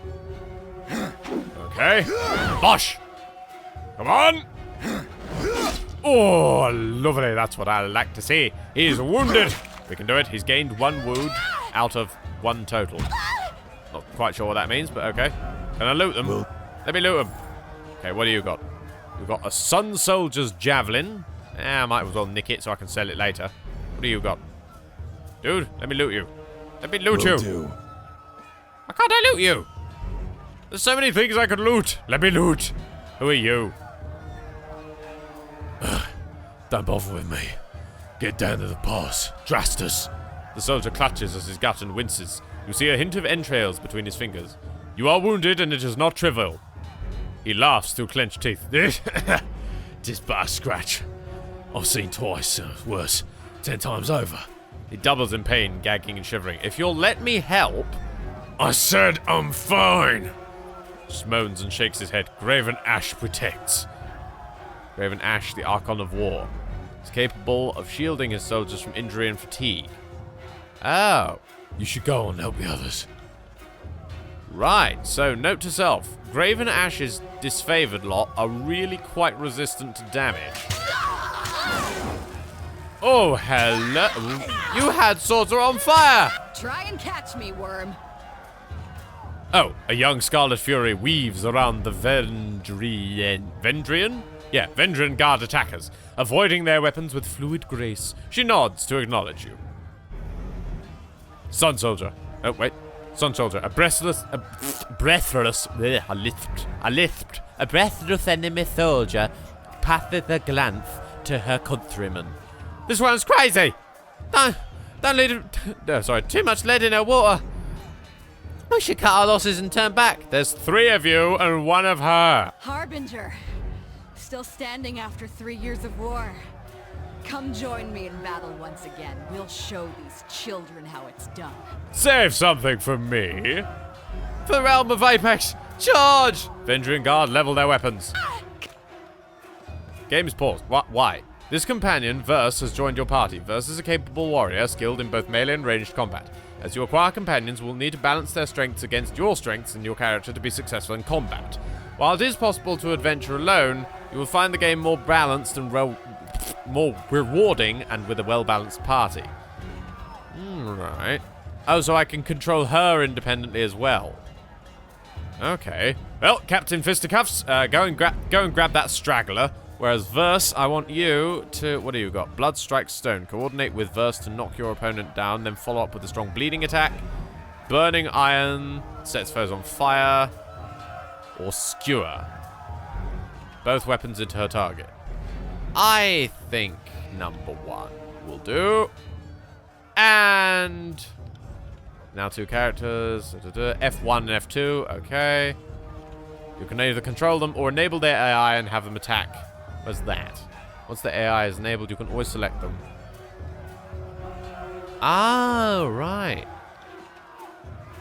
Okay. Bosh. Come on. Oh, lovely. That's what I like to see. He's wounded. We can do it. He's gained 1 wound out of 1 total. Not quite sure what that means, but okay. Can I loot them? Let me loot them. Okay, what do you got? You've got a Sun Soldier's Javelin. I might as well nick it so I can sell it later. What do you got? Dude, let me loot you. Let me loot you. Why can't I loot you? There's so many things I could loot. Let me loot. Who are you? Don't bother with me. Get down to the pass. Drastus. The soldier clutches as his gut and winces. You see a hint of entrails between his fingers. You are wounded and it is not trivial. He laughs through clenched teeth. Just but a scratch. I've seen twice, worse. 10 times over. He doubles in pain, gagging and shivering. If you'll let me help... I said I'm fine. Moans and shakes his head. Graven Ash protects. Graven Ash, the Archon of War. Is capable of shielding his soldiers from injury and fatigue. Oh. You should go and help the others. Right, so note to self. Graven Ash's disfavored lot are really quite resistant to damage. Oh, hello. You had sorcerer on fire! Try and catch me, worm. Oh, a young Scarlet Fury weaves around the Vendrian? Yeah, Vendrian guard attackers, avoiding their weapons with fluid grace. She nods to acknowledge you. Sun Soldier. Oh, wait. Sun Soldier. A breathless enemy soldier passeth a glance to her countrymen. This one's crazy! Don't lead her... No, sorry, too much lead in her water. We should cut our losses and turn back. There's 3 of you and 1 of her. Harbinger. Still standing after 3 years of war. Come join me in battle once again. We'll show these children how it's done. Save something for me. For the realm of Apex. Charge! Vendrian Guard level their weapons. Game is paused. Why? This companion, Verse, has joined your party. Verse is a capable warrior, skilled in both melee and ranged combat. As you acquire companions, will need to balance their strengths against your strengths in your character to be successful in combat. While it is possible to adventure alone, you will find the game more balanced and more rewarding and with a well-balanced party. Right. Oh, so I can control her independently as well. Okay. Well, Captain Fisticuffs, go and grab that straggler. Whereas Verse, I want you to... What do you got? Blood Strike Stone. Coordinate with Verse to knock your opponent down, then follow up with a strong bleeding attack. burning iron sets foes on fire, or skewer. Both weapons into her target. I think number 1 will do. And now 2 characters. F1 and F2. Okay. You can either control them or enable their AI and have them attack. What's that? Once the AI is enabled, you can always select them. Oh, right.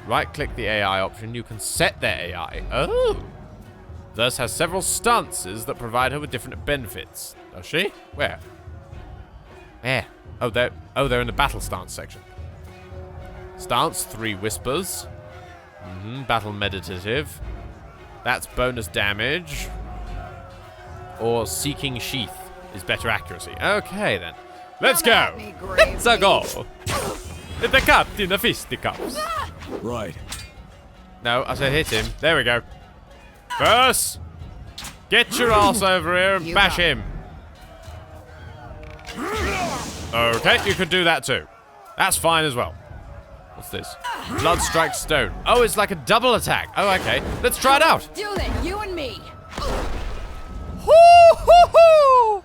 Right-click the AI option. You can set their AI. Oh. Thus has several stances that provide her with different benefits. Does she? Where? Where? Oh, they're in the battle stance section. Stance, 3 whispers. Battle meditative. That's bonus damage. Or seeking sheath is better accuracy. Okay, then. Let's go. Let's go. Hit the cat in the fisticuffs. Right. No, I said hit him. There we go. First, get your ass over here and bash him. Okay, you could do that too. That's fine as well. What's this? Blood strikes stone. Oh, it's like a double attack. Oh, okay. Let's try it out. Do it, you and me. Hoo-hoo-hoo!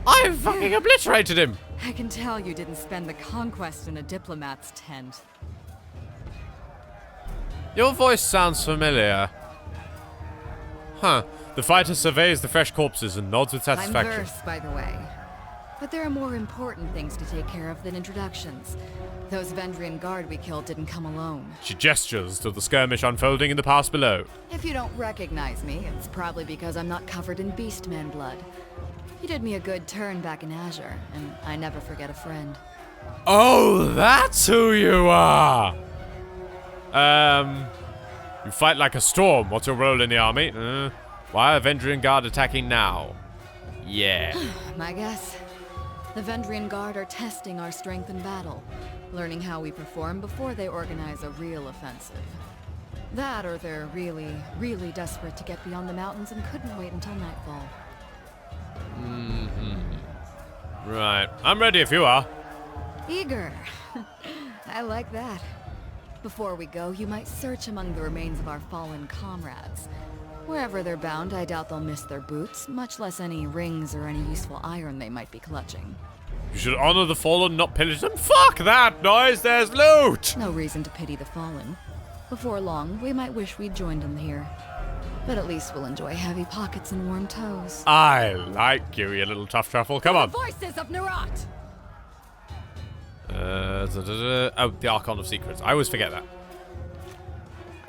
I fucking obliterated him. I can tell you didn't spend the conquest in a diplomat's tent. Your voice sounds familiar. Huh. The fighter surveys the fresh corpses and nods with satisfaction. I'm Verse, by the way. But there are more important things to take care of than introductions. Those Vendrian guard we killed didn't come alone. She gestures to the skirmish unfolding in the pass below. If you don't recognize me, it's probably because I'm not covered in beastman blood. You did me a good turn back in Azure, and I never forget a friend. Oh, that's who you are! You fight like a storm. What's your role in the army? Why are Vendrian Guard attacking now? Yeah. My guess. The Vendrian Guard are testing our strength in battle, learning how we perform before they organize a real offensive. That or they're really, really desperate to get beyond the mountains and couldn't wait until nightfall. Right. I'm ready if you are. Eager. I like that. Before we go, you might search among the remains of our fallen comrades. Wherever they're bound, I doubt they'll miss their boots, much less any rings or any useful iron they might be clutching. You should honor the fallen, not pillage them. Fuck that noise, there's loot! No reason to pity the fallen. Before long, we might wish we'd joined them here. But at least we'll enjoy heavy pockets and warm toes. I like you little tough truffle. Come on. Voices of Nerat! Oh, the Archon of Secrets. I always forget that.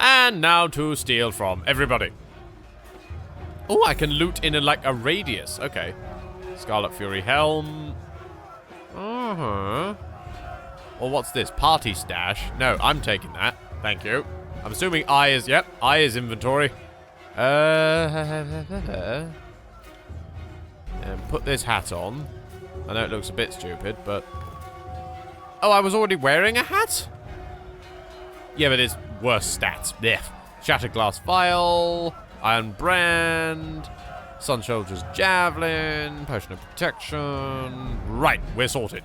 And now to steal from everybody. Oh, I can loot in like a radius. Okay. Scarlet Fury Helm. Or what's this? Party stash. No, I'm taking that. Thank you. I'm assuming I is... Yep, I is inventory. And put this hat on. I know it looks a bit stupid, but... Oh, I was already wearing a hat? Yeah, but it's worse stats. Blech. Shattered Glass Vial. Iron Brand. Sun Soldier's Javelin. Potion of Protection. Right, we're sorted.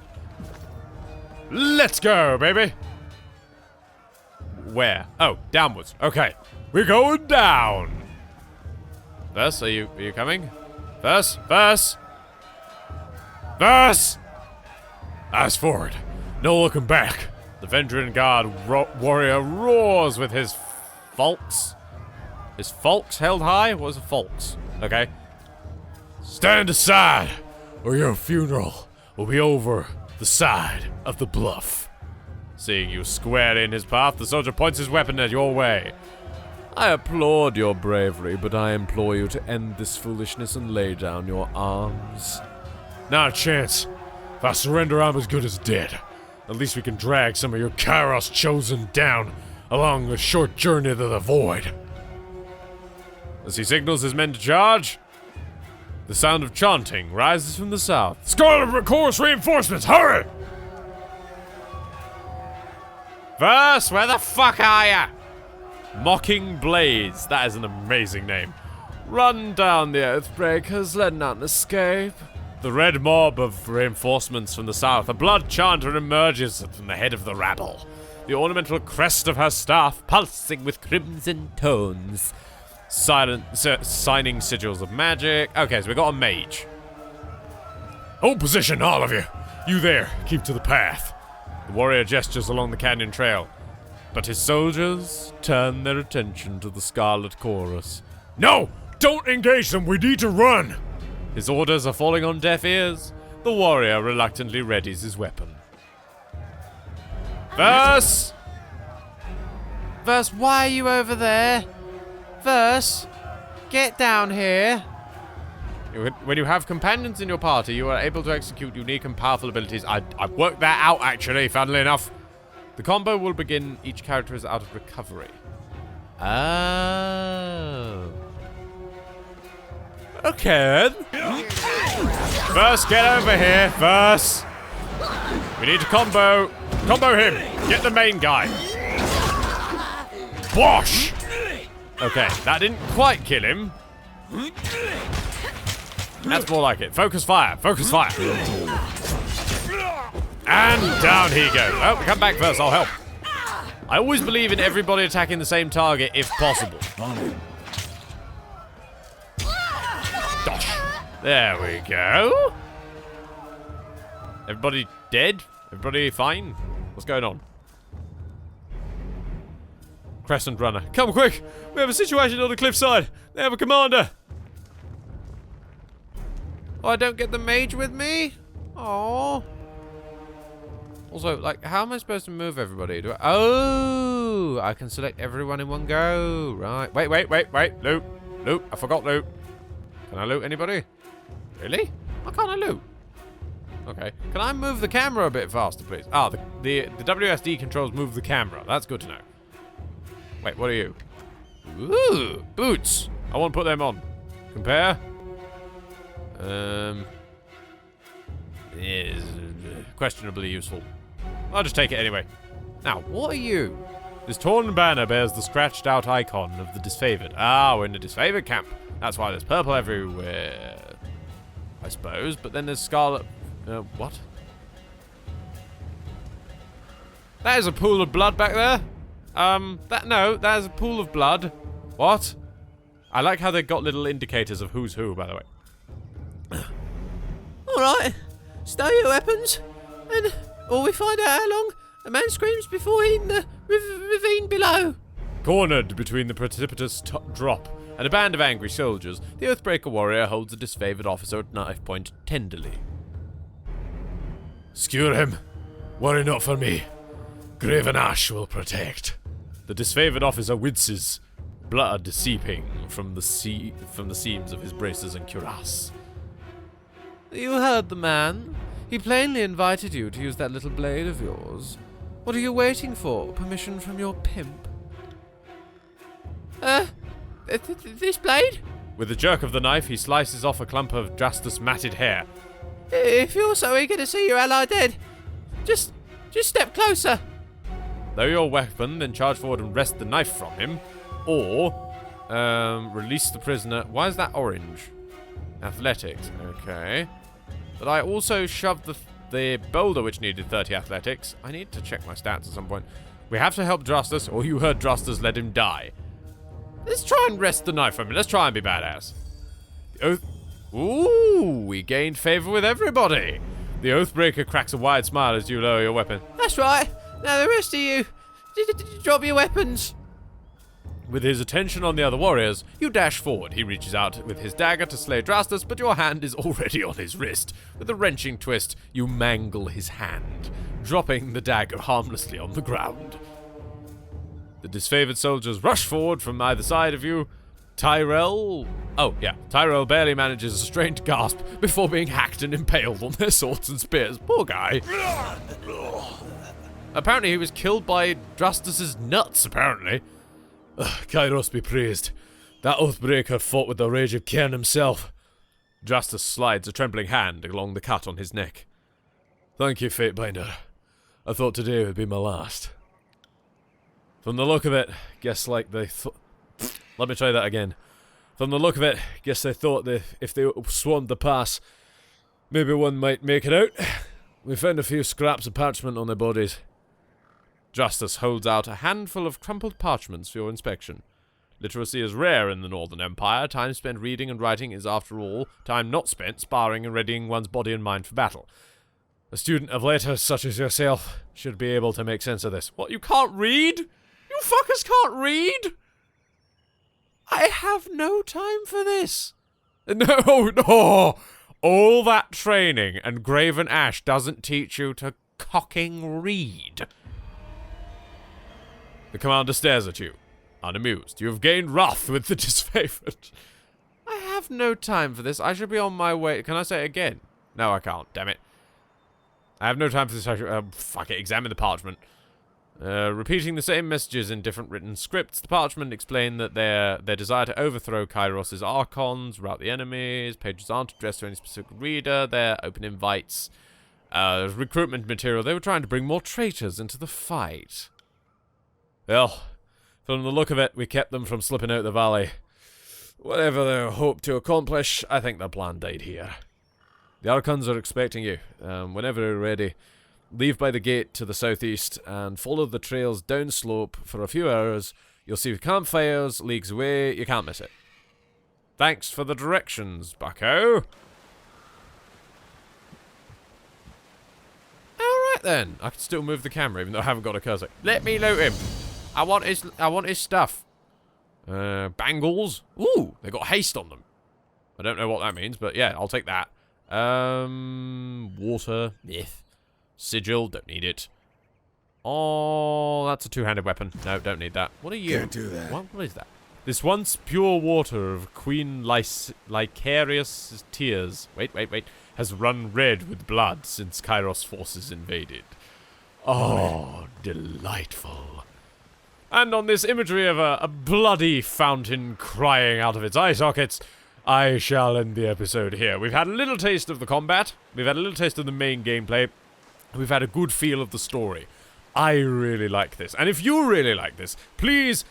Let's go, baby. Where? Oh, downwards. Okay. We're going down. Verse, are you coming? Verse? Verse? Verse! Eyes forward. No looking back. The Vendrian Guard warrior roars with his folks. His folks held high? What was a folks? Okay. Stand aside, or your funeral will be over the side of the bluff. Seeing you squarely in his path, the soldier points his weapon at your way. I applaud your bravery, but I implore you to end this foolishness and lay down your arms. Not a chance. If I surrender, I'm as good as dead. At least we can drag some of your Kairos chosen down along the short journey to the void. As he signals his men to charge, the sound of chanting rises from the south. Scarlet Chorus reinforcements, hurry! Verse, where the fuck are ya? Mocking Blades, that is an amazing name. Run down the Oathbreakers, let none escape. The red mob of reinforcements from the south. A blood chanter emerges from the head of the rabble. The ornamental crest of her staff pulsing with crimson tones. Signing sigils of magic. Okay, so we got a mage. Hold position, all of you. You there, keep to the path. The warrior gestures along the canyon trail. But his soldiers turn their attention to the Scarlet Chorus. No! Don't engage them! We need to run! His orders are falling on deaf ears. The warrior reluctantly readies his weapon. Verse! Verse, why are you over there? Verse, get down here. When you have companions in your party, you are able to execute unique and powerful abilities. I've worked that out, actually, funnily enough. The combo will begin. Each character is out of recovery. Oh. Okay. Verse, get over here. Verse. We need to combo. Combo him. Get the main guy. Bosh! Okay, that didn't quite kill him. That's more like it. Focus fire. Focus fire. And down he goes. Oh, come back first. I'll help. I always believe in everybody attacking the same target if possible. Dosh. There we go. Everybody dead? Everybody fine? What's going on? Crescent runner. Come quick! We have a situation on the cliffside. They have a commander. Oh, I don't get the mage with me? Oh. Also, like, how am I supposed to move everybody? Oh, I can select everyone in one go. Right. Wait. Loot. Loot. I forgot loot. Can I loot anybody? Really? Why can't I loot? Okay. Can I move the camera a bit faster, please? Ah, the WSD controls move the camera. That's good to know. Wait, what are you? Ooh, boots. I want to put them on. Compare. Is questionably useful. I'll just take it anyway. Now, what are you? This torn banner bears the scratched out icon of the disfavored. Ah, we're in the disfavored camp. That's why there's purple everywhere, I suppose. But then there's scarlet. What? That is a pool of blood back there. That is a pool of blood. What? I like how they got little indicators of who's who, by the way. Alright, stow your weapons, or we find out how long a man screams before hitting the ravine below. Cornered between the precipitous drop and a band of angry soldiers, the Oathbreaker warrior holds a disfavored officer at knife point tenderly. Skewer him. Worry not for me. Graven Ash will protect. The disfavored officer winces, blood seeping from the seams of his braces and cuirass. You heard the man. He plainly invited you to use that little blade of yours. What are you waiting for? Permission from your pimp? This blade? With a jerk of the knife, he slices off a clump of Justice matted hair. If you're so eager to see your ally dead, just step closer. Lower your weapon, then charge forward and wrest the knife from him. Or, release the prisoner. Why is that orange? Athletics. Okay. But I also shoved the boulder which needed 30 athletics. I need to check my stats at some point. We have to help Justice, or you heard Justice let him die. Let's try and wrest the knife from him. Let's try and be badass. The Oath... Ooh, we gained favor with everybody. The Oathbreaker cracks a wide smile as you lower your weapon. That's right. Now the rest of you, drop your weapons. With his attention on the other warriors, you dash forward. He reaches out with his dagger to slay Drastus, but your hand is already on his wrist. With a wrenching twist, you mangle his hand, dropping the dagger harmlessly on the ground. The disfavored soldiers rush forward from either side of you. Tyrell barely manages a strained gasp before being hacked and impaled on their swords and spears. Poor guy. Apparently he was killed by Drastus's nuts, apparently. Kairos be praised. That Oathbreaker fought with the rage of Cairn himself. Drastus slides a trembling hand along the cut on his neck. Thank you, Fatebinder. I thought today would be my last. From the look of it, guess like they thought... Let me try that again. From the look of it, guess they thought that if they swarmed the pass, Maybe one might make it out. We found a few scraps of parchment on their bodies. Justice holds out a handful of crumpled parchments for your inspection. Literacy is rare in the Northern Empire. Time spent reading and writing is, after all, time not spent sparring and readying one's body and mind for battle. A student of letters such as yourself should be able to make sense of this. What, you can't read? You fuckers can't read? I have no time for this. No. All that training and Graven Ash doesn't teach you to cocking read. The commander stares at you, unamused. You have gained wrath with the disfavored. I have no time for this. I should be on my way. Can I say it again? No, I can't. Damn it. I have no time for this. Fuck it. Examine the parchment. Repeating the same messages in different written scripts, the parchment explain that their desire to overthrow Kairos' archons, rout the enemies, pages aren't addressed to any specific reader, they're open invites, recruitment material. They were trying to bring more traitors into the fight. Well, from the look of it, we kept them from slipping out the valley. Whatever they hoped to accomplish, I think their plan died here. The archons are expecting you. Whenever you're ready, leave by the gate to the southeast and follow the trails downslope for a few hours. You'll see campfires leagues away. You can't miss it. Thanks for the directions, bucko. Alright then. I can still move the camera even though I haven't got a cursor. Let me loot him. I want his stuff. Bangles. Ooh, they got haste on them. I don't know what that means, but yeah, I'll take that. Water. Sigil, don't need it. Oh, that's a two-handed weapon. No, don't need that. What are you? Can't do that. What is that? This once pure water of Queen Lycarius' tears, wait, has run red with blood since Kairos forces invaded. Oh, delightful. And on this imagery of a bloody fountain crying out of its eye sockets, I shall end the episode here. We've had a little taste of the combat. We've had a little taste of the main gameplay. We've had a good feel of the story. I really like this. And if you really like this, please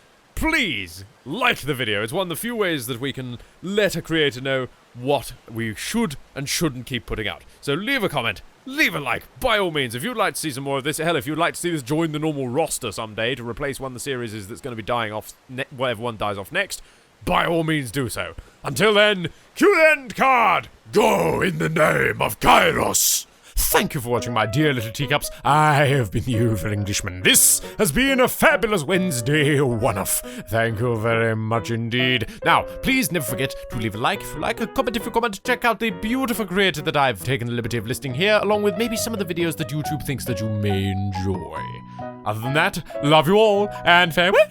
like the video. It's one of the few ways that we can let a creator know what we should and shouldn't keep putting out. So leave a comment, leave a like, by all means. If you'd like to see some more of this, hell, if you'd like to see this join the normal roster someday to replace one of the series that's going to be dying off, whatever one dies off next, by all means do so. Until then, cue the end card! Go in the name of Kairos! Thank you for watching, my dear little teacups. I have been the Evil Englishman. This has been a fabulous Wednesday one-off. Thank you very much indeed. Now, please never forget to leave a like if you like, a comment if you comment. Check out the beautiful creator that I've taken the liberty of listing here, along with maybe some of the videos that YouTube thinks that you may enjoy. Other than that, love you all, and farewell!